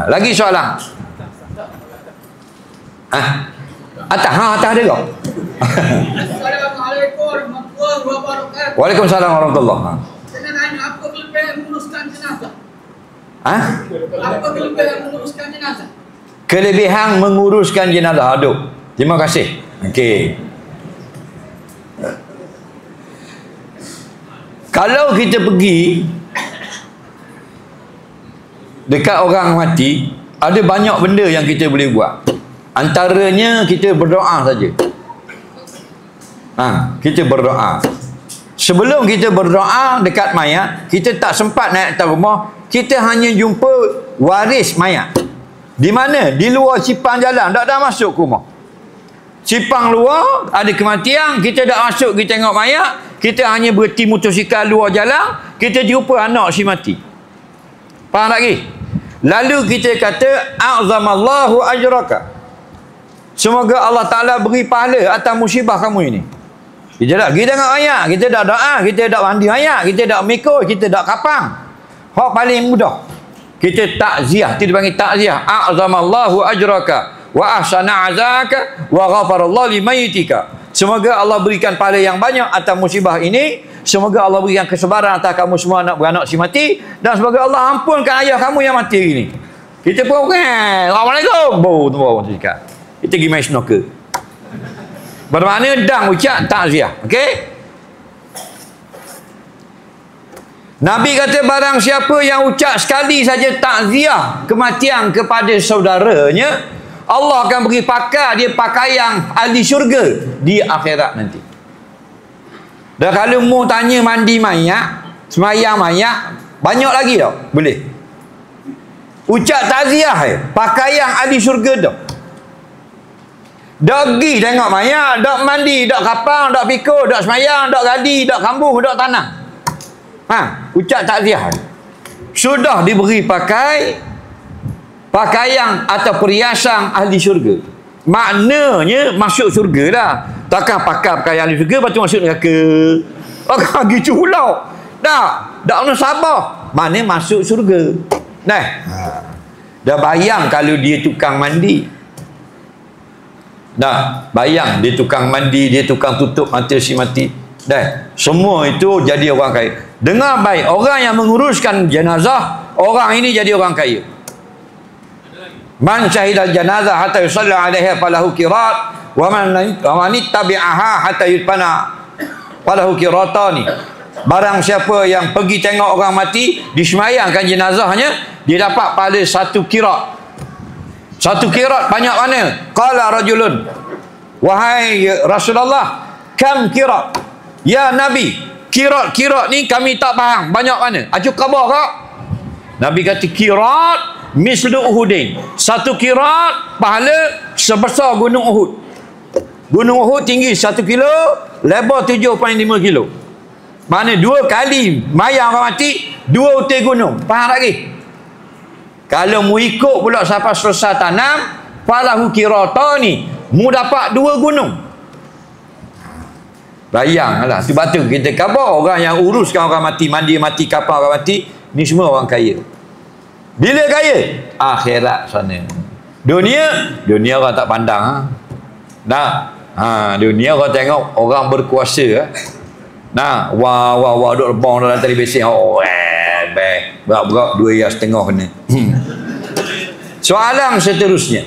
Lagi soalan. Atas ada kau. Assalamualaikum warahmatullahi wabarakatuh. Waalaikumsalam warahmatullahi wabarakatuh. Saya nanya, apa kelebihan menguruskan jenazah? Apa kelebihan menguruskan jenazah? Kelebihan menguruskan jenazah. Aduh, terima kasih. Okey. Kalau kita pergi dekat orang mati, ada banyak benda yang kita boleh buat. Antaranya kita berdoa saja. Kita berdoa. Sebelum kita berdoa dekat mayat, kita tak sempat naik atas rumah, kita hanya jumpa waris mayat. Di mana? Di luar cipang jalan, tak ada masuk ke rumah. Cipang luar, ada kematian, kita tak masuk, kita tengok mayat, kita hanya berhenti motosikal luar jalan, kita jumpa anak si mati. Faham tak lagi? Lalu kita kata, a'zamallahu ajraka. Semoga Allah Ta'ala beri pahala atas musibah kamu ini. Kita tak pergi tengok ayat, kita tak doa, kita tak mandi ayat, kita tak mikul, kita tak kapang. Hak paling mudah. Kita takziah, kita panggil takziah. A'zamallahu ajraka wa ahsana azaka wa ghafarallahu limayitika. Semoga Allah berikan pahala yang banyak atas musibah ini. Semoga Allah berikan kesabaran atas kamu semua anak beranak si mati. Dan semoga Allah ampunkan ayah kamu yang mati hari ini. Kita pun Assalamualaikum. Tu bawa cakap. Kita pergi main snooker. Bermakna dang ucap takziah. Okey? Nabi kata barang siapa yang ucap sekali saja takziah kematian kepada saudaranya, Allah akan beri pakar dia pakaian ahli syurga di akhirat nanti. Dan kalau mu tanya mandi mayat, semayang mayat, banyak lagi tau boleh. Ucap takziah pakaian ahli syurga dah. Dak pergi tengok mayat, dak mandi, dak kapang, dak pikul, dak semayang, dak gadi, dak kambuh, dak tanah. Ucap takziah. Sudah diberi pakaian atau perhiasan ahli syurga. Maknanya masuk syurga lah. Takkan pakai pakaian ahli syurga lepas tu masuk neraka. Takkan gitu pula. Tak nak sabar. Maknanya masuk syurga. Dah bayang kalau dia tukang mandi. Bayang dia tukang mandi, dia tukang tutup mata si mati. Semua itu jadi orang kaya. Dengar baik, orang yang menguruskan jenazah, orang ini jadi orang kaya. Man syahidal janazah hatta yusalla alaiha falahu qirat wa man ittabi'aha hatta yudfana falahu qiratani. Barang siapa yang pergi tengok orang mati, disemayangkan jenazahnya, dia dapat pahala 1 qirat. 1 qirat banyak mana? Qala rajulun, wahai Rasulullah, kam qirat? Ya Nabi, qirat ni kami tak faham, banyak mana? Acu khabar kak? Nabi kata qirat mislu Uhudin. 1 qirat pahala sebesar gunung Uhud. Gunung Uhud tinggi 1 kilo, lebar 7.5 kilo. Mana 2 kali mayang orang mati, 2 utai gunung. Faham lagi? Kalau mu ikut pula sampai selesai tanam, falahu qiratani, mu dapat 2 gunung. Bayanglah, sebab tu kita khabar orang yang uruskan orang mati, mandi mati, kapal orang mati, ni semua orang kaya. Bila kaya? Akhirat sana. Dunia orang tak pandang. Dunia orang tengok orang berkuasa. Wah duk lebong dalam tali besin. Berat-berat 2,5 kena. Soalan seterusnya.